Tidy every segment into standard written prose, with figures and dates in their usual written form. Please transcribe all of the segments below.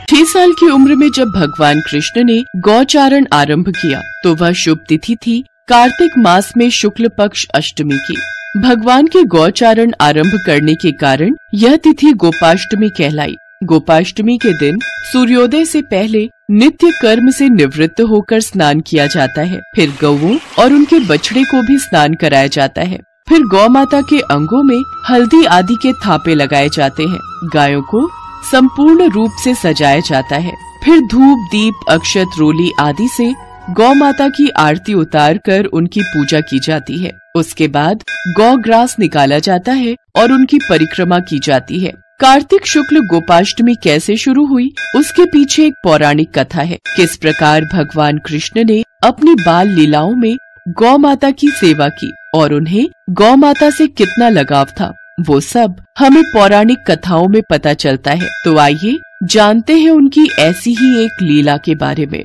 छह साल की उम्र में जब भगवान कृष्ण ने गौचारण आरंभ किया तो वह शुभ तिथि थी कार्तिक मास में शुक्ल पक्ष अष्टमी की। भगवान के गौचारण आरंभ करने के कारण यह तिथि गोपाष्टमी कहलाई। गोपाष्टमी के दिन सूर्योदय से पहले नित्य कर्म से निवृत्त होकर स्नान किया जाता है। फिर गौओं और उनके बछड़े को भी स्नान कराया जाता है। फिर गौ माता के अंगों में हल्दी आदि के थापे लगाए जाते हैं। गायों को संपूर्ण रूप से सजाया जाता है। फिर धूप, दीप, अक्षत, रोली आदि से गौ माता की आरती उतार कर उनकी पूजा की जाती है। उसके बाद गौ ग्रास निकाला जाता है और उनकी परिक्रमा की जाती है। कार्तिक शुक्ल गोपाष्टमी कैसे शुरू हुई, उसके पीछे एक पौराणिक कथा है। किस प्रकार भगवान कृष्ण ने अपनी बाल लीलाओं में गौ माता की सेवा की और उन्हें गौ माता से कितना लगाव था, वो सब हमें पौराणिक कथाओं में पता चलता है। तो आइए जानते हैं उनकी ऐसी ही एक लीला के बारे में।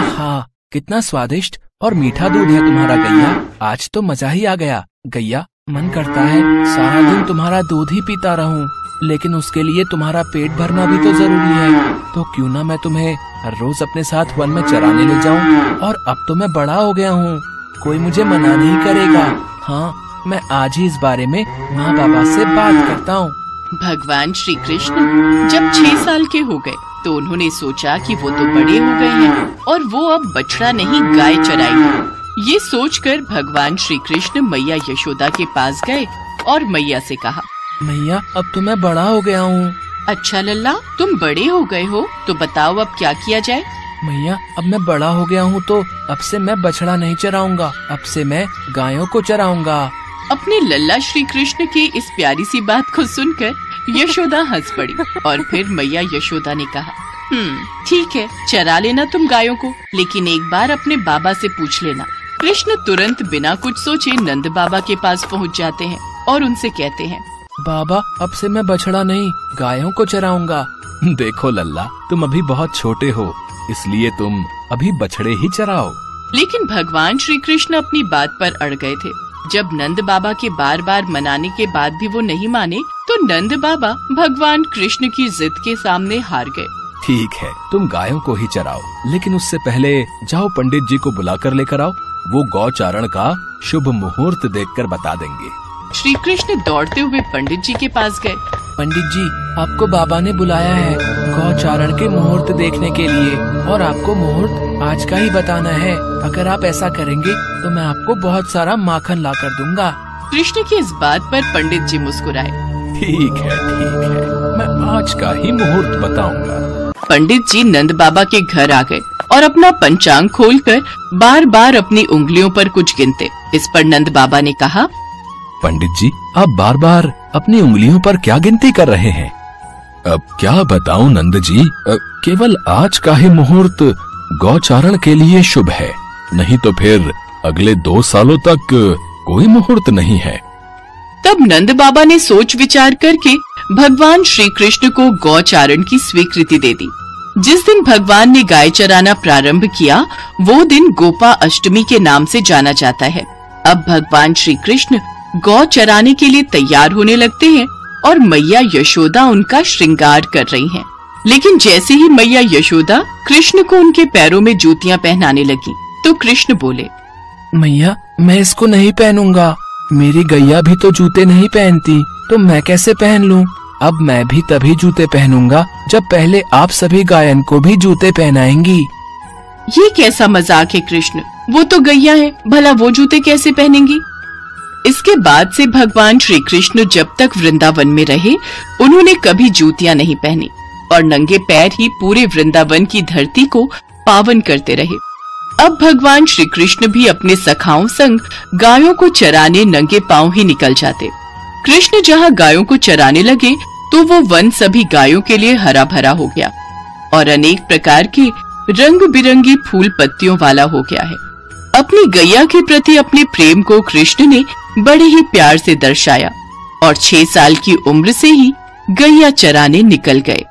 हाँ, कितना स्वादिष्ट और मीठा दूध है तुम्हारा गैया। आज तो मजा ही आ गया। गैया, मन करता है सारा दिन तुम्हारा दूध ही पीता रहूं, लेकिन उसके लिए तुम्हारा पेट भरना भी तो जरूरी है। तो क्यों ना मैं तुम्हें हर रोज अपने साथ वन में चराने ले जाऊं। और अब तो मैं बड़ा हो गया हूँ, कोई मुझे मना नहीं करेगा। हाँ, मैं आज ही इस बारे में माँ बाबा से बात करता हूँ। भगवान श्री कृष्ण जब 6 साल के हो गए तो उन्होंने सोचा कि वो तो बड़े हो गए हैं और वो अब बछड़ा नहीं गाय चराएंगे। ये सोचकर भगवान श्री कृष्ण मैया यशोदा के पास गए और मैया से कहा, मैया, अब तो मैं बड़ा हो गया हूँ। अच्छा लल्ला, तुम बड़े हो गए हो तो बताओ अब क्या किया जाए। मैया, अब मैं बड़ा हो गया हूँ तो अब से मैं बछड़ा नहीं चराऊंगा, अब से मैं गायों को चराऊंगा। अपने लल्ला श्री कृष्ण की इस प्यारी सी बात को सुनकर यशोदा हंस पड़ी और फिर मैया यशोदा ने कहा, ठीक है, चरा लेना तुम गायों को, लेकिन एक बार अपने बाबा से पूछ लेना। कृष्ण तुरंत बिना कुछ सोचे नंद बाबा के पास पहुंच जाते हैं और उनसे कहते हैं, बाबा, अब से मैं बछड़ा नहीं गायों को चराऊंगा। देखो लल्ला, तुम अभी बहुत छोटे हो, इसलिए तुम अभी बछड़े ही चराओ। लेकिन भगवान श्री कृष्ण अपनी बात पर अड़ गए थे। जब नंद बाबा के बार बार मनाने के बाद भी वो नहीं माने तो नंद बाबा भगवान कृष्ण की जिद के सामने हार गए। ठीक है, तुम गायों को ही चराओ, लेकिन उससे पहले जाओ पंडित जी को बुलाकर लेकर आओ। वो गौचारण का शुभ मुहूर्त देखकर बता देंगे। श्री कृष्ण दौड़ते हुए पंडित जी के पास गए। पंडित जी, आपको बाबा ने बुलाया है गौचारण के मुहूर्त देखने के लिए, और आपको मुहूर्त आज का ही बताना है। अगर आप ऐसा करेंगे तो मैं आपको बहुत सारा माखन ला कर दूंगा। कृष्ण की इस बात पर पंडित जी मुस्कुराए। ठीक है, मैं आज का ही मुहूर्त बताऊंगा। पंडित जी नंद बाबा के घर आ गए और अपना पंचांग खोलकर बार बार अपनी उंगलियों पर कुछ गिनते। इस पर नंद बाबा ने कहा, पंडित जी, आप बार बार अपनी उंगलियों पर क्या गिनती कर रहे हैं? अब क्या बताऊं नंद जी, केवल आज का ही मुहूर्त गौचारण के लिए शुभ है, नहीं तो फिर अगले 2 सालों तक कोई मुहूर्त नहीं है। तब नंद बाबा ने सोच विचार करके भगवान श्री कृष्ण को गौचारण की स्वीकृति दे दी। जिस दिन भगवान ने गाय चराना प्रारंभ किया वो दिन गोपा अष्टमी के नाम से जाना जाता है। अब भगवान श्री कृष्ण गौ चराने के लिए तैयार होने लगते हैं और मैया यशोदा उनका श्रृंगार कर रही हैं। लेकिन जैसे ही मैया यशोदा कृष्ण को उनके पैरों में जूतियां पहनाने लगी तो कृष्ण बोले, मैया, मैं इसको नहीं पहनूंगा। मेरी गैया भी तो जूते नहीं पहनती, तो मैं कैसे पहन लूं? अब मैं भी तभी जूते पहनूंगा जब पहले आप सभी गायन को भी जूते पहनाएंगी। ये कैसा मजाक है कृष्ण, वो तो गैया है, भला वो जूते कैसे पहनेंगी? इसके बाद से भगवान श्री कृष्ण जब तक वृंदावन में रहे उन्होंने कभी जूतियां नहीं पहनी और नंगे पैर ही पूरे वृंदावन की धरती को पावन करते रहे। अब भगवान श्री कृष्ण भी अपने सखाओं संग गायों को चराने नंगे पांव ही निकल जाते। कृष्ण जहाँ गायों को चराने लगे तो वो वन सभी गायों के लिए हरा भरा हो गया और अनेक प्रकार के रंग बिरंगी फूल पत्तियों वाला हो गया है। अपनी गैया के प्रति अपने प्रेम को कृष्ण ने बड़े ही प्यार से दर्शाया और 6 साल की उम्र से ही गैया चराने निकल गए।